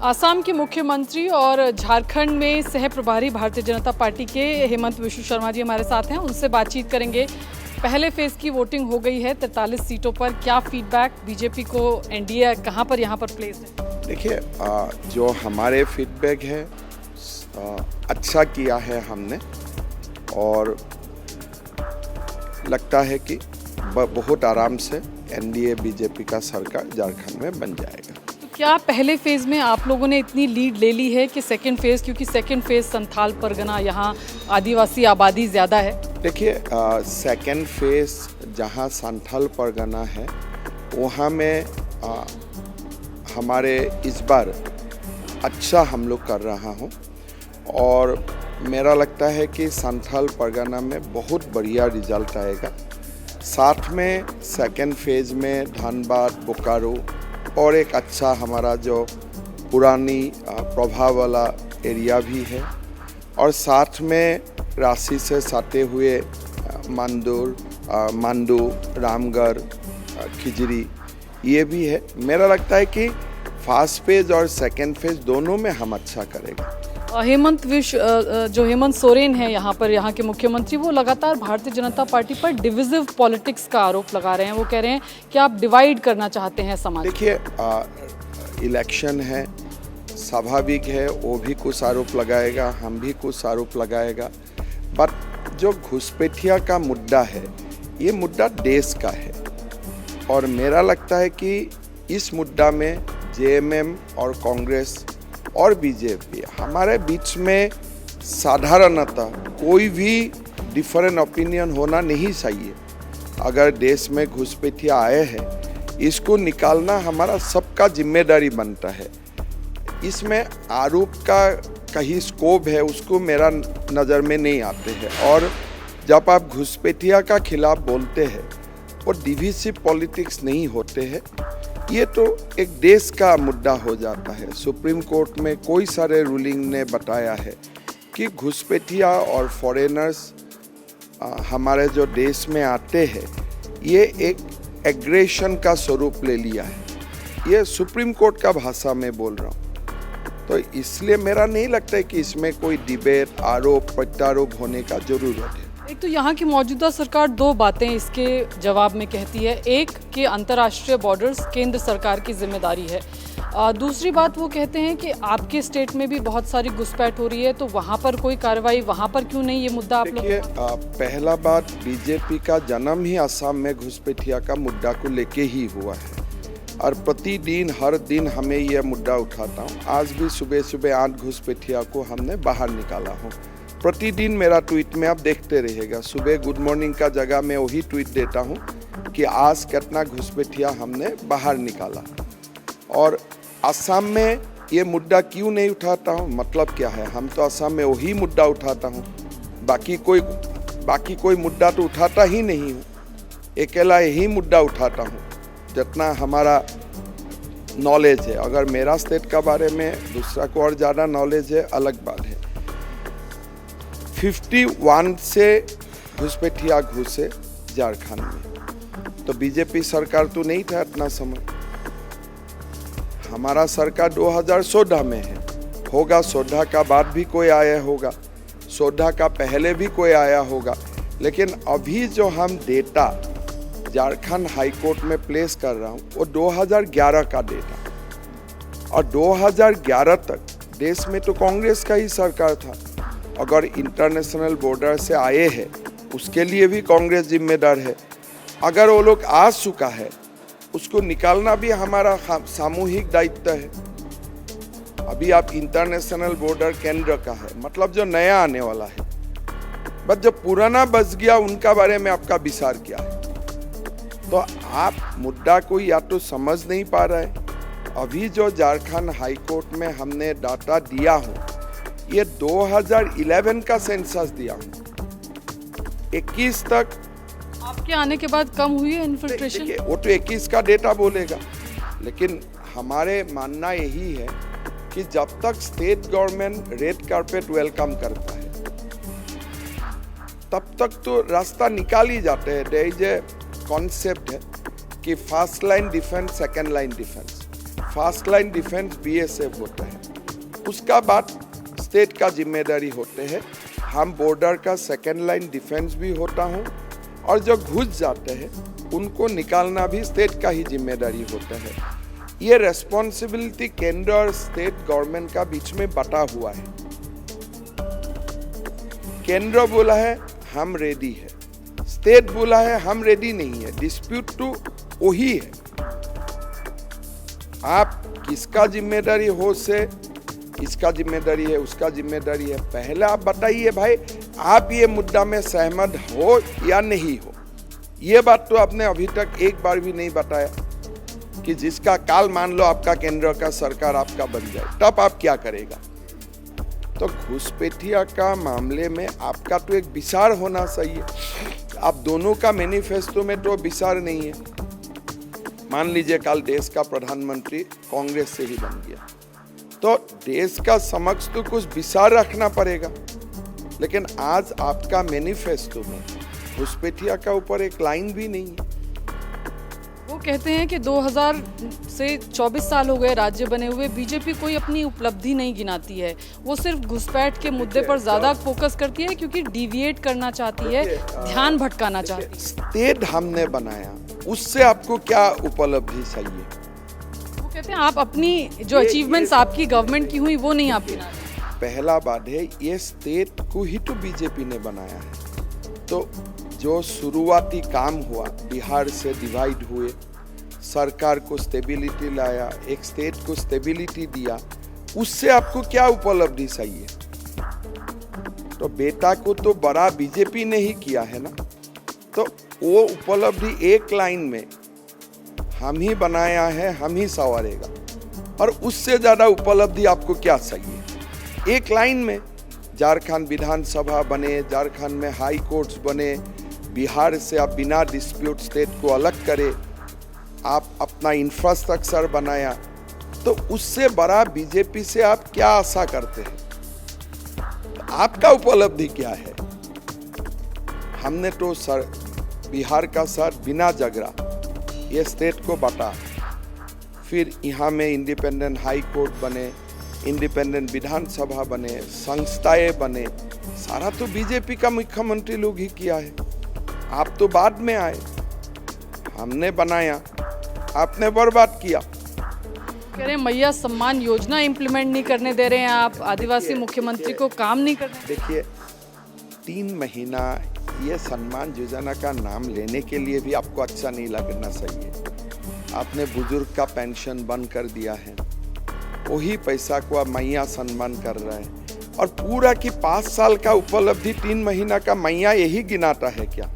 आसाम के मुख्यमंत्री और झारखंड में सह प्रभारी भारतीय जनता पार्टी के हेमंत विश्व शर्मा जी हमारे साथ हैं। उनसे बातचीत करेंगे। पहले फेज की वोटिंग हो गई है 43 सीटों पर। क्या फीडबैक बीजेपी को एनडीए कहां पर यहां पर प्लेस है? देखिए, जो हमारे फीडबैक है अच्छा किया है हमने, और लगता है कि बहुत आराम से एनडीए बीजेपी का सरकार झारखंड में बन जाएगा। तो क्या पहले फेज में आप लोगों ने इतनी लीड ले ली है कि सेकंड फेज, क्योंकि सेकंड फेज संथाल परगना, यहाँ आदिवासी आबादी ज़्यादा है? देखिए, सेकंड फेज जहाँ संथाल परगना है वहाँ में हमारे इस बार अच्छा हम लोग कर रहा हूँ, और मेरा लगता है कि संथाल परगना में बहुत बढ़िया रिजल्ट आएगा। साथ में सेकंड फेज में धनबाद, बोकारो और एक अच्छा हमारा जो पुरानी प्रभाव वाला एरिया भी है, और साथ में रांची से सटे हुए मांडू, रामगढ़, खिजरी ये भी है। मेरा लगता है कि फर्स्ट फेज और सेकंड फेज दोनों में हम अच्छा करेंगे। जो हेमंत सोरेन है यहाँ पर, यहाँ के मुख्यमंत्री, वो लगातार भारतीय जनता पार्टी पर डिविजिव पॉलिटिक्स का आरोप लगा रहे हैं। वो कह रहे हैं कि आप डिवाइड करना चाहते हैं समाज। देखिए, इलेक्शन है, स्वाभाविक है, वो भी कुछ आरोप लगाएगा, हम भी कुछ आरोप लगाएगा, बट जो घुसपैठिया का मुद्दा है ये मुद्दा देश का है, और मेरा लगता है कि इस मुद्दा में जेएमएम और कांग्रेस और बीजेपी हमारे बीच में साधारणतः कोई भी डिफरेंट ओपिनियन होना नहीं चाहिए। अगर देश में घुसपैठिया आए हैं, इसको निकालना हमारा सबका जिम्मेदारी बनता है। इसमें आरोप का कहीं स्कोप है, उसको मेरा नज़र में नहीं आते हैं। और जब आप घुसपैठिया का खिलाफ बोलते हैं और डिविसिव पॉलिटिक्स नहीं होते हैं, ये तो एक देश का मुद्दा हो जाता है। सुप्रीम कोर्ट में कोई सारे रूलिंग ने बताया है कि घुसपैठिया और फॉरेनर्स हमारे जो देश में आते हैं ये एक एग्रेशन का स्वरूप ले लिया है। ये सुप्रीम कोर्ट का भाषा में बोल रहा हूँ, तो इसलिए मेरा नहीं लगता है कि इसमें कोई डिबेट, आरोप प्रत्यारोप होने का जरूरत है। एक तो यहाँ की मौजूदा सरकार दो बातें इसके जवाब में कहती है। एक कि अंतर्राष्ट्रीय बॉर्डर्स केंद्र सरकार की जिम्मेदारी है। दूसरी बात वो कहते हैं कि आपके स्टेट में भी बहुत सारी घुसपैठ हो रही है, तो वहाँ पर कोई कार्रवाई, वहाँ पर क्यों नहीं? ये मुद्दा आप लोग। पहला बात, बीजेपी का जन्म ही असम में घुसपैठिया का मुद्दा को लेके ही हुआ है, और प्रतिदिन हर दिन हमें यह मुद्दा उठाता हूँ। आज भी सुबह सुबह 8 घुसपैठिया को हमने बाहर निकाला हूँ। प्रतिदिन मेरा ट्वीट में आप देखते रहेगा, सुबह गुड मॉर्निंग का जगह मैं वही ट्वीट देता हूँ कि आज कितना घुसपैठिया हमने बाहर निकाला। और असम में ये मुद्दा क्यों नहीं उठाता हूँ, मतलब क्या है? हम तो असम में वही मुद्दा उठाता हूँ, बाकी कोई मुद्दा तो उठाता ही नहीं हूँ। अकेला यही मुद्दा उठाता हूँ जितना हमारा नॉलेज है। अगर मेरा स्टेट का बारे में दूसरा को और ज़्यादा नॉलेज है, अलग बात है। 51 से घुसपैठिया घुसे झारखंड में, तो बीजेपी सरकार तो नहीं था इतना समय। हमारा सरकार 2014 में है, होगा 14 का बाद भी कोई आया होगा, 14 का पहले भी कोई आया होगा। लेकिन अभी जो हम डेटा झारखंड हाई कोर्ट में प्लेस कर रहा हूँ वो 2011 का डेटा, और 2011 तक देश में तो कांग्रेस का ही सरकार था। अगर इंटरनेशनल बॉर्डर से आए हैं उसके लिए भी कांग्रेस जिम्मेदार है। अगर वो लोग आ चुका है उसको निकालना भी हमारा सामूहिक दायित्व है। अभी आप इंटरनेशनल बॉर्डर केंद्र का है, मतलब जो नया आने वाला है, बस जो पुराना बच गया उनका बारे में आपका विचार क्या है? तो आप मुद्दा को या तो समझ नहीं पा रहे। अभी जो झारखंड हाई कोर्ट में हमने डाटा दिया हूँ, ये 2011 का सेंसस दिया हूँ। 21 तक आपके आने के बाद कम हुई है इन्फिल्ट्रेशन? वो तो 21 का डेटा बोलेगा, लेकिन हमारे मानना यही है कि जब तक state government red carpet welcome करता है तब तक तो रास्ता निकाल ही जाते हैं। देयर इज ए कॉन्सेप्ट है कि first line defence, second line defence. First line defence BSF होता है, उसका बाद स्टेट का जिम्मेदारी होते हैं। हम बॉर्डर का सेकेंड लाइन डिफेंस भी होता हूँ, और जो घुस जाते हैं उनको निकालना भी स्टेट का ही जिम्मेदारी होता है। ये रेस्पॉन्सिबिलिटी केंद्र और स्टेट गवर्नमेंट का बीच में बटा हुआ है। केंद्र बोला है हम रेडी है, स्टेट बोला है हम रेडी नहीं है। डिस्प्यूट तो वही है, आप किसका जिम्मेदारी हो से इसका जिम्मेदारी है, उसका जिम्मेदारी है। पहले आप बताइए भाई, आप ये मुद्दा में सहमत हो या नहीं हो। ये बात तो आपने अभी तक एक बार भी नहीं बताया कि जिसका काल मान लो आपका केंद्र का सरकार आपका बन जाए, तब आप क्या करेगा। तो घुसपैठिया का मामले में आपका तो एक विचार होना चाहिए। आप दोनों का मैनिफेस्टो में तो विचार नहीं है। मान लीजिए कल देश का प्रधानमंत्री कांग्रेस से ही बन गया, तो देश का समक्ष तो कुछ विचार रखना पड़ेगा। लेकिन आज आपका मैनिफेस्टो में घुसपैठिया का ऊपर एक लाइन भी नहीं है। वो कहते हैं कि 2000 से 24 साल हो गए राज्य बने हुए, बीजेपी कोई अपनी उपलब्धि नहीं गिनाती है। वो सिर्फ घुसपैठ के मुद्दे पर ज्यादा फोकस करती है क्योंकि डिविएट करना चाहती है, ध्यान भटकाना चाहती है। स्टेट हमने बनाया, उससे आपको क्या उपलब्धि चाहिए। वो कहते हैं आप अपनी जो अचीवमेंट्स आपकी गवर्नमेंट की हुई वो नहीं आप गिना रहे। पहला बात है, ये स्टेट को ही तो बीजेपी ने बनाया है। तो जो शुरुआती काम हुआ, बिहार से डिवाइड हुए, सरकार को स्टेबिलिटी लाया, एक स्टेट को स्टेबिलिटी दिया, उससे आपको क्या उपलब्धि चाहिए। तो बेटा को तो बड़ा बीजेपी ने ही किया है ना, तो वो उपलब्धि एक लाइन में हम ही बनाया है, हम ही संवारेगा। और उससे ज्यादा उपलब्धि आपको क्या चाहिए। एक लाइन में झारखंड विधानसभा बने, झारखंड में हाई कोर्ट्स बने, बिहार से आप बिना डिस्प्यूट स्टेट को अलग करे, आप अपना इंफ्रास्ट्रक्चर बनाया, तो उससे बड़ा बीजेपी से आप क्या आशा करते हैं। आपका उपलब्धि क्या है। हमने तो सर बिहार का सर बिना झगड़ा ये स्टेट को बांटा, फिर यहाँ में इंडिपेंडेंट हाई कोर्ट बने, इंडिपेंडेंट विधानसभा बने, संस्थाएं बने, सारा तो बीजेपी का मुख्यमंत्री लोग ही किया है। आप तो बाद में आए, हमने बनाया, आपने बर्बाद किया। कह रहे हैं मैया सम्मान योजना इंप्लीमेंट नहीं करने दे रहे हैं आप, आदिवासी मुख्यमंत्री को काम नहीं करने। देखिए 3 महीना ये सम्मान योजना का नाम लेने के लिए भी आपको अच्छा नहीं लगना चाहिए। आपने बुजुर्ग का पेंशन बंद कर दिया है, वही पैसा को आप मैया सम्मान कर रहे हैं। और पूरा की 5 साल का उपलब्धि 3 महीना का मैया यही गिनाता है क्या।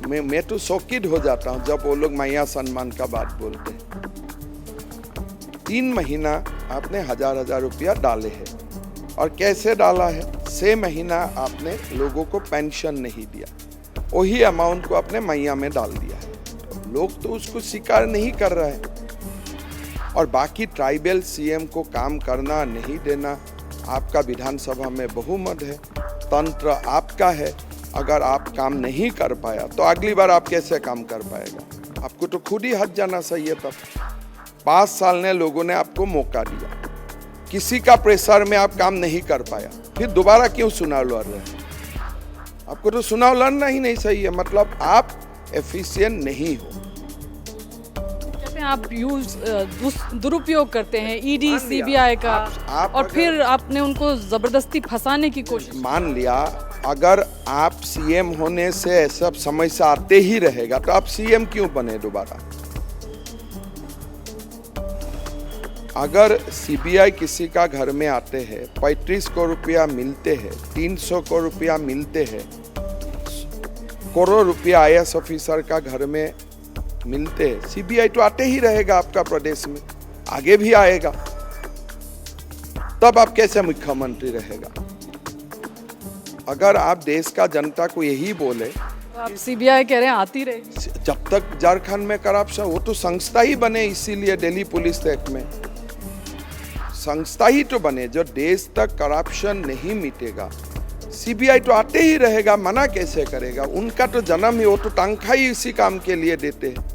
मैं तो शौकीद हो जाता हूं जब वो लोग मैया सम्मान का बात बोलते हैं। 3 महीना आपने 1000 रुपया डाले हैं, और कैसे डाला है। 6 महीना आपने लोगों को पेंशन नहीं दिया, वही अमाउंट को आपने मैया में डाल दिया है। तो लोग तो उसको स्वीकार नहीं कर रहे हैं। और बाकी ट्राइबल सीएम को काम करना नहीं देना, आपका विधानसभा में बहुमत है, तंत्र आपका है। अगर आप काम नहीं कर पाया तो अगली बार आप कैसे काम कर पाएगा। आपको तो खुद ही हट जाना चाहिए। तब 5 साल ने लोगों ने आपको मौका दिया, किसी का प्रेशर में आप काम नहीं कर पाया, फिर दोबारा क्यों चुनाव लड़ रहे हैं। आपको तो चुनाव लड़ना ही नहीं चाहिए, मतलब आप एफिशिएंट नहीं हो। आप दुरुपयोग करते हैं ईडी सीबीआई का, और फिर आपने उनको जबरदस्ती फंसाने की कोशिश। मान लिया अगर आप सीएम होने से सब समस्या आते ही रहेगा तो आप सीएम क्यों बने दोबारा। अगर सीबीआई किसी का घर में आते हैं, 35 करोड़ रुपया मिलते हैं, 300 करोड़ रुपया मिलते हैं, करोड़ रुपया आईएएस ऑफिसर का घर में मिलते हैं, सीबीआई तो आते ही रहेगा आपका प्रदेश में, आगे भी आएगा। तब आप कैसे मुख्यमंत्री रहेगा। अगर आप देश का जनता को यही बोले, तो आप सीबीआई कह रहे हैं आती रहे। जब तक झारखंड में करप्शन, वो तो संस्था ही बने, इसीलिए दिल्ली पुलिस एक्ट में संस्था ही तो बने। जो देश तक करप्शन नहीं मिटेगा, सीबीआई तो आते ही रहेगा, मना कैसे करेगा। उनका तो जन्म ही, वो तो तनख्वाह ही इसी काम के लिए देते हैं।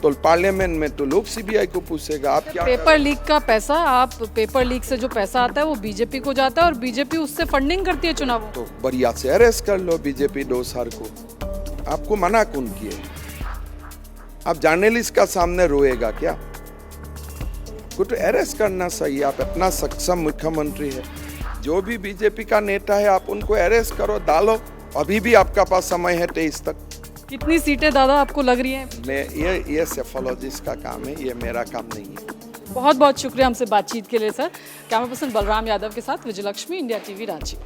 तो पार्लियामेंट में तो लोग सीबीआई को पूछेगा आप क्या पेपर लीक का पैसा, आप पेपर लीक से जो पैसा आता है वो बीजेपी को जाता है और बीजेपी उससे फंडिंग करती है चुनाव। तो बढ़िया से अरेस्ट कर लो बीजेपी डोसार को। आपको मना कौन किए? आप जर्नलिस्ट का सामने रोएगा क्या? को तो अरेस्ट करना सही। आप इतना सक्षम मुख्यमंत्री है, जो भी बीजेपी का नेता है आप उनको अरेस्ट करो, डालो। अभी भी आपका पास समय है 23 तक। कितनी सीटें दादा आपको लग रही हैं? ये सेफोलॉजिस्ट का काम है, ये मेरा काम नहीं है। बहुत बहुत शुक्रिया हमसे बातचीत के लिए sir. Camera person Balram Yadav के साथ विजयलक्ष्मी, इंडिया टीवी, रांची।